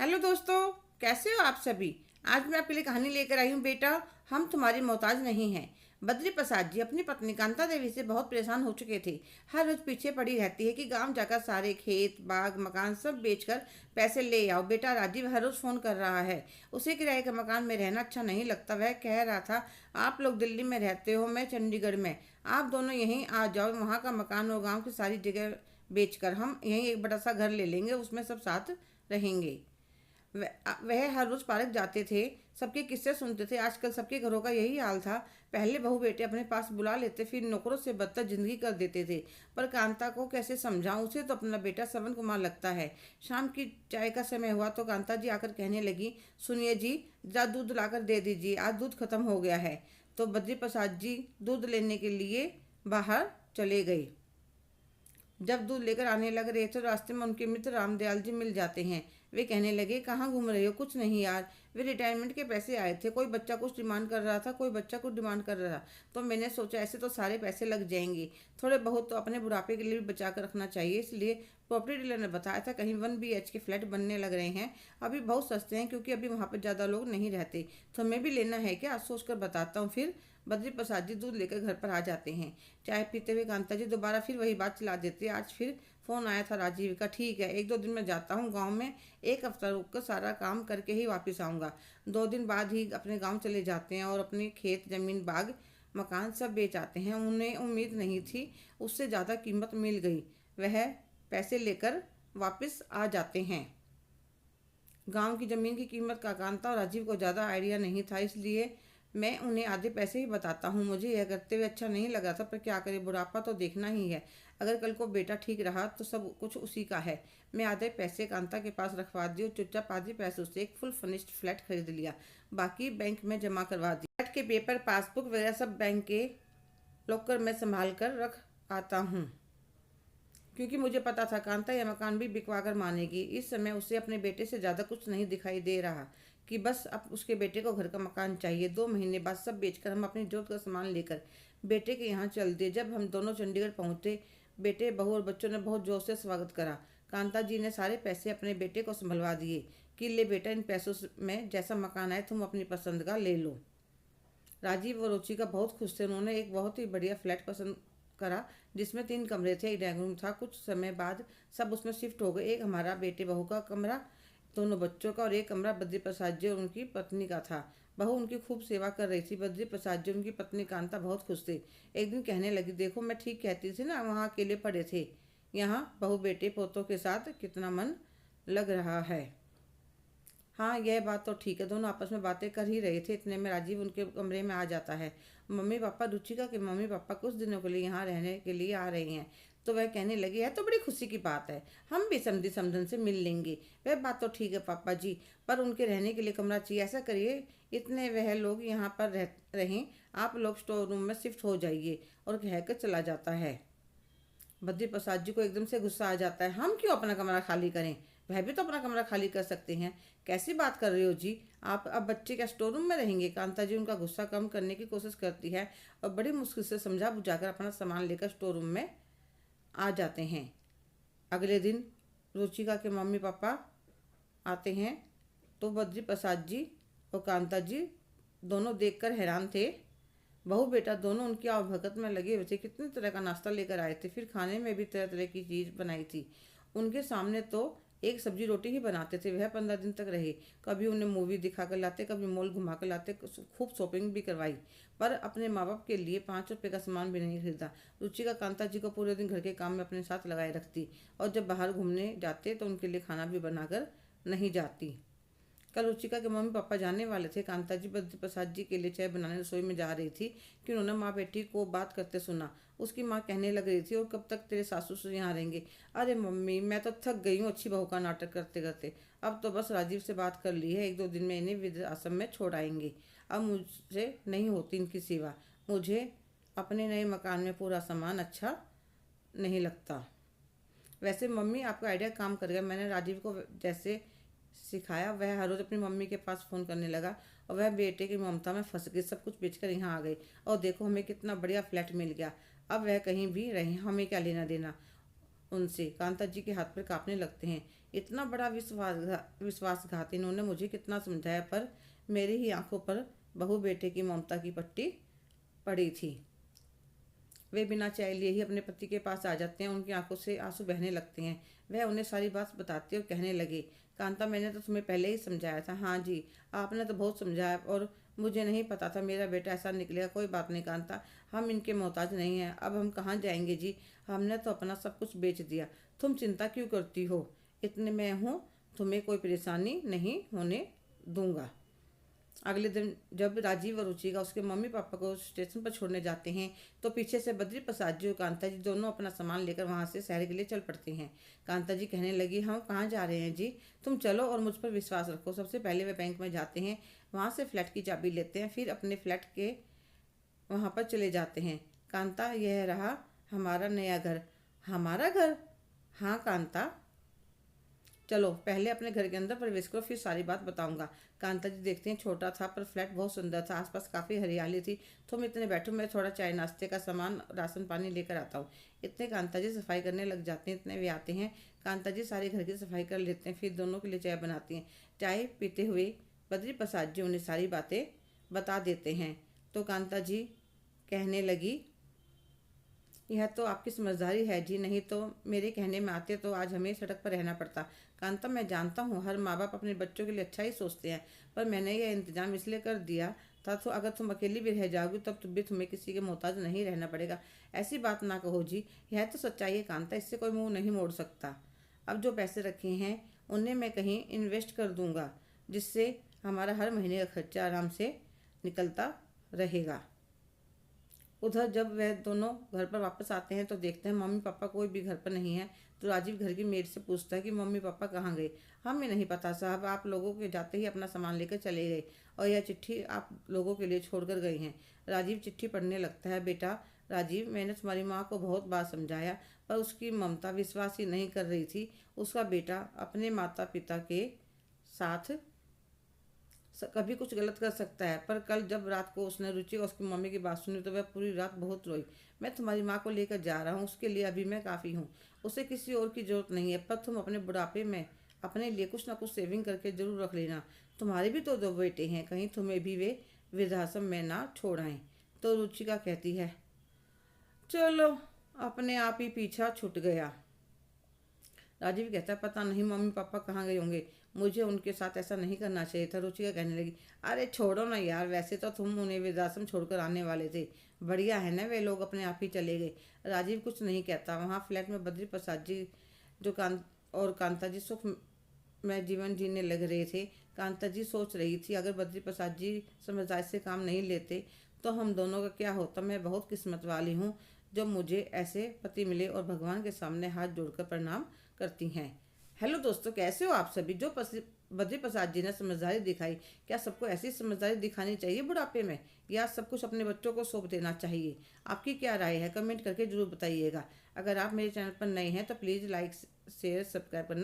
Hello दोस्तों, कैसे हो आप सभी। आज मैं आपके लिए कहानी लेकर आई हूँ। बेटा, हम तुम्हारी मोहताज नहीं हैं। बद्री प्रसाद जी अपनी पत्नी कांता देवी से बहुत परेशान हो चुके थे। हर रोज पीछे पड़ी रहती है कि गांव जाकर सारे खेत बाग मकान सब बेचकर पैसे ले आओ। बेटा राजीव हर रोज फोन कर रहा है। उसे किराए के मकान में रहना अच्छा नहीं लगता। वह कह रहा था, आप लोग दिल्ली में रहते हो, मैं चंडीगढ़ में, आप दोनों यहीं आ जाओ। वहाँ का मकान और गाँव की सारी जगह बेचकर हम यहीं एक बड़ा सा घर ले लेंगे, उसमें सब साथ रहेंगे। वह हर रोज पार्क जाते थे, सबके किस्से सुनते थे। आजकल सबके घरों का यही हाल था। पहले बहू बेटे अपने पास बुला लेते, फिर नौकरों से बदतर जिंदगी कर देते थे। पर कांता को कैसे समझाऊं, उसे तो अपना बेटा श्रवण कुमार लगता है। शाम की चाय का समय हुआ तो कांता जी आकर कहने लगी, सुनिए जी, जरा दूध लाकर दे दीजिए, आज दूध खत्म हो गया है। तो बद्री प्रसाद जी दूध लेने के लिए बाहर चले गए। जब दूध लेकर आने लग रहे थे तो रास्ते में उनके मित्र रामदयाल जी मिल जाते हैं। वे कहने लगे, कहाँ घूम रहे हो। कुछ नहीं यार, वे रिटायरमेंट के पैसे आए थे। कोई बच्चा कुछ डिमांड कर रहा था, कोई बच्चा कुछ डिमांड कर रहा था। तो मैंने सोचा ऐसे तो सारे पैसे लग जाएंगे, थोड़े बहुत तो अपने बुढ़ापे के लिए भी बचा कर रखना चाहिए। इसलिए प्रॉपर्टी डीलर ने बताया था कहीं 1 BH के फ्लैट बनने लग रहे हैं। अभी बहुत सस्ते हैं क्योंकि अभी वहाँ पर ज़्यादा लोग नहीं रहते। तो हमें भी लेना है क्या, सोच कर बताता हूँ। फिर बद्री प्रसाद जी दूध लेकर घर पर आ जाते हैं। चाय पीते हुए कांता जी दोबारा फिर वही बात चला देती है। आज फिर फोन आया था राजीव का, ठीक है 1-2 दिन में जाता हूँ गांव में, एक हफ्ता रुक कर सारा काम करके ही वापस आऊँगा। 2 दिन बाद ही अपने गांव चले जाते हैं और अपने खेत जमीन बाग मकान सब बेच आते हैं। उन्हें उम्मीद नहीं थी, उससे ज़्यादा कीमत मिल गई। वह पैसे लेकर वापस आ जाते हैं। गांव की ज़मीन की कीमत का कांता और राजीव को ज़्यादा आइडिया नहीं था, इसलिए मैं उन्हें आधे पैसे ही बताता हूँ। मुझे यह करते हुए अच्छा नहीं लगा था, पर क्या करें, बुढ़ापा तो देखना ही है। अगर कल को बेटा ठीक रहा तो सब कुछ उसी का है। मैं आधे पैसे कांता के पास रखवा दिए और चुपचाप आधे पैसों से एक फुल फर्निश्ड फ्लैट खरीद लिया। बाकी बैंक में जमा करवा दिया। फ्लैट के पेपर पासबुक वगैरह सब बैंक के लॉकर में संभाल कर रख आता हूँ, क्योंकि मुझे पता था कांता यह मकान भी बिकवा कर मानेगी। इस समय उसे अपने बेटे से ज़्यादा कुछ नहीं दिखाई दे रहा कि बस अब उसके बेटे को घर का मकान चाहिए। 2 महीने बाद सब बेचकर हम अपनी जरूरत का सामान लेकर बेटे के यहाँ चल दिए। जब हम दोनों चंडीगढ़ पहुँचे, बेटे बहू और बच्चों ने बहुत जोर से स्वागत करा। कांता जी ने सारे पैसे अपने बेटे को संभलवा दिए कि ले बेटा, इन पैसों में जैसा मकान आए तुम अपनी पसंद का ले लो। राजीव और रुचिका बहुत खुश थे। उन्होंने एक बहुत ही बढ़िया फ्लैट पसंद करा जिसमें 3 कमरे थे, एक ड्राइंग रूम था। कुछ समय बाद सब उसमें शिफ्ट हो गए। एक हमारा बेटे बहू का कमरा, दोनों बच्चों का, और एक कमरा बद्री प्रसाद जी और उनकी पत्नी का था। बहू उनकी खूब सेवा कर रही थी। बद्री प्रसाद जी उनकी पत्नी कांता बहुत खुश थे। एक दिन कहने लगी, देखो मैं ठीक कहती थी ना, वहाँ अकेले पड़े थे, यहाँ बहू बेटे पोतों के साथ कितना मन लग रहा है। हाँ, यह बात तो ठीक है। दोनों आपस में बातें कर ही रहे थे, इतने में राजीव उनके कमरे में आ जाता है। मम्मी पापा, रुचिका के मम्मी पापा कुछ दिनों के लिए यहाँ रहने के लिए आ रहे हैं। तो वह कहने लगी, है तो बड़ी खुशी की बात है, हम भी समधी समधन से मिल लेंगे। वह बात तो ठीक है पापा जी, पर उनके रहने के लिए कमरा चाहिए। ऐसा करिए, इतने वह लोग यहाँ पर रहें, आप लोग स्टोर रूम में शिफ्ट हो जाइए। और कहकर चला जाता है। बद्री प्रसाद जी को एकदम से गुस्सा आ जाता है। हम क्यों अपना कमरा खाली करें, वह भी तो अपना कमरा खाली कर सकते हैं। कैसी बात कर रहे हो जी, आप अब बच्चे क्या स्टोर रूम में रहेंगे। कांता जी उनका गुस्सा कम करने की कोशिश करती है और बड़ी मुश्किल से समझा बुझाकर अपना सामान लेकर स्टोर रूम में आ जाते हैं। अगले दिन रुचिका के मम्मी पापा आते हैं तो बद्री प्रसाद जी और कांता जी दोनों देखकर हैरान थे। बहू बेटा दोनों उनकी आवभगत में लगे हुए थे। कितने तरह का नाश्ता लेकर आए थे, फिर खाने में भी तरह तरह की चीज़ बनाई थी। उनके सामने तो एक सब्जी रोटी ही बनाते थे। वह 15 दिन तक रहे। कभी उन्हें मूवी दिखा कर लाते, कभी मॉल घुमा कर लाते, खूब शॉपिंग भी करवाई, पर अपने माँ बाप के लिए 5 रुपये का सामान भी नहीं खरीदा। रुचिका कांता जी को पूरे दिन घर के काम में अपने साथ लगाए रखती और जब बाहर घूमने जाते तो उनके लिए खाना भी बनाकर नहीं जाती। कल रुचिका के मम्मी पापा जाने वाले थे। कांता जी बद्री प्रसाद जी के लिए चाय बनाने रसोई में जा रही थी कि उन्होंने माँ बेटी को बात करते सुना। उसकी माँ कहने लग रही थी, और कब तक तेरे सासू ससुर यहाँ रहेंगे। अरे मम्मी, मैं तो थक गई हूँ अच्छी बहू का नाटक करते करते। अब तो बस राजीव से बात कर ली है, 1-2 दिन में इन्हें वृद्धाश्रम में छोड़ आएंगे। अब मुझसे नहीं होती इनकी सेवा। मुझे अपने नए मकान में पूरा सामान अच्छा नहीं लगता। वैसे मम्मी, आपका आइडिया काम कर गया। मैंने राजीव को जैसे सिखाया, वह हर रोज़ अपनी मम्मी के पास फ़ोन करने लगा और वह बेटे की ममता में फंस गई। सब कुछ बेचकर यहाँ आ गई और देखो हमें कितना बढ़िया फ्लैट मिल गया। अब वह कहीं भी रहे, हमें क्या लेना देना उनसे। कांता जी के हाथ पर कांपने लगते हैं। इतना बड़ा विश्वासघात इन्होंने मुझे कितना समझाया, पर मेरी ही आंखों पर बहू बेटे की ममता की पट्टी पड़ी थी। वे बिना चाय लिए ही अपने पति के पास आ जाते हैं। उनकी आंखों से आंसू बहने लगते हैं। वह उन्हें सारी बात बताते और कहने लगे, कांता, मैंने तो तुम्हें पहले ही समझाया था। हाँ जी, आपने तो बहुत समझाया और मुझे नहीं पता था मेरा बेटा ऐसा निकलेगा। कोई बात नहीं कांता, हम इनके मोहताज नहीं हैं। अब हम कहाँ जाएंगे जी, हमने तो अपना सब कुछ बेच दिया। तुम चिंता क्यों करती हो, इतने मैं हूँ, तुम्हें कोई परेशानी नहीं होने दूंगा। अगले दिन जब राजीव और रुचिका उसके मम्मी पापा को स्टेशन पर छोड़ने जाते हैं, तो पीछे से बद्री प्रसाद जी और कांता जी दोनों अपना सामान लेकर वहां से शहर के लिए चल पड़ते हैं। कांता जी कहने लगी, हम कहाँ जा रहे हैं जी, तुम चलो और मुझ पर विश्वास रखो। सबसे पहले वे बैंक में जाते हैं, वहां से फ्लैट की चाबी लेते हैं, फिर अपने फ्लैट के वहां पर चले जाते हैं। कांता, यह रहा हमारा नया घर। हमारा घर? हाँ कांता, चलो पहले अपने घर के अंदर प्रवेश करो, फिर सारी बात बताऊंगा। कांता जी देखते हैं छोटा था पर फ्लैट बहुत सुंदर था, आसपास काफ़ी हरियाली थी। तुम इतने बैठो, मैं थोड़ा चाय नाश्ते का सामान राशन पानी लेकर आता हूँ। इतने कांता जी सफाई करने लग जाते हैं। इतने वे आते हैं, कांता जी सारे घर की सफाई कर लेते हैं, फिर दोनों के लिए चाय बनाती हैं। चाय पीते हुए बद्री प्रसाद जी उन्हें सारी बातें बता देते हैं। तो कांता जी कहने लगी, यह तो आपकी समझदारी है जी, नहीं तो मेरे कहने में आते तो आज हमें सड़क पर रहना पड़ता। कांता, मैं जानता हूँ हर माँ बाप अपने बच्चों के लिए अच्छा ही सोचते हैं, पर मैंने यह इंतजाम इसलिए कर दिया था तो अगर तुम अकेली भी रह जाओगी तब भी तुम्हें किसी के मोहताज नहीं रहना पड़ेगा। ऐसी बात ना कहो जी, यह तो सच्चाई है कांता, इससे कोई मुंह नहीं मोड़ सकता। अब जो पैसे रखे हैं उन्हें मैं कहीं इन्वेस्ट कर दूंगा, जिससे हमारा हर महीने का खर्चा आराम से निकलता रहेगा। उधर जब वह दोनों घर पर वापस आते हैं तो देखते हैं मम्मी पापा कोई भी घर पर नहीं है। तो राजीव घर की मेड से पूछता है कि मम्मी पापा कहाँ गए। हमें नहीं पता साहब, आप लोगों के जाते ही अपना सामान लेकर चले गए और यह चिट्ठी आप लोगों के लिए छोड़कर गए हैं। राजीव चिट्ठी पढ़ने लगता है। बेटा राजीव, मैंने तुम्हारी माँ को बहुत बार समझाया पर उसकी ममता विश्वास ही नहीं कर रही थी। उसका बेटा अपने माता पिता के साथ कभी कुछ गलत कर सकता है, पर कल जब रात को उसने रुचि और उसकी मम्मी की बात सुनी तो वह पूरी रात बहुत रोई। मैं तुम्हारी माँ को लेकर जा रहा हूँ, उसके लिए अभी मैं काफ़ी हूँ, उसे किसी और की जरूरत नहीं है। पर तुम अपने बुढ़ापे में अपने लिए कुछ ना कुछ सेविंग करके जरूर रख लेना। तुम्हारे भी तो दो बेटे हैं, कहीं तुम्हें भी वे वृद्धाश्रम में ना छोड़ आएं। तो रुचिका कहती है, चलो, अपने आप ही पीछा छूट गया। राजीव कहता है, पता नहीं मम्मी पापा कहाँ गए होंगे, मुझे उनके साथ ऐसा नहीं करना चाहिए था। रुचिका कहने लगी, अरे छोड़ो ना यार, वैसे तो तुम उन्हें वृद्धाश्रम छोड़कर आने वाले थे, बढ़िया है ना, वे लोग अपने आप ही चले गए। राजीव कुछ नहीं कहता। वहाँ फ्लैट में बद्री प्रसाद जी जो कांता जी सुख में जीवन जीने लग रहे थे। कांता जी सोच रही थी, अगर बद्री प्रसाद जी समझदारी से काम नहीं लेते तो हम दोनों का क्या होता। मैं बहुत किस्मत वाली हूँ जो मुझे ऐसे पति मिले, और भगवान के सामने हाथ जोड़कर प्रणाम करती हैं। हेलो दोस्तों, कैसे हो आप सभी। जो बद्री प्रसाद जी ने समझदारी दिखाई, क्या सबको ऐसी समझदारी दिखानी चाहिए बुढ़ापे में, या सब कुछ अपने बच्चों को सौंप देना चाहिए। आपकी क्या राय है, कमेंट करके जरूर बताइएगा। अगर आप मेरे चैनल पर नए हैं तो प्लीज़ लाइक शेयर सब्सक्राइब करना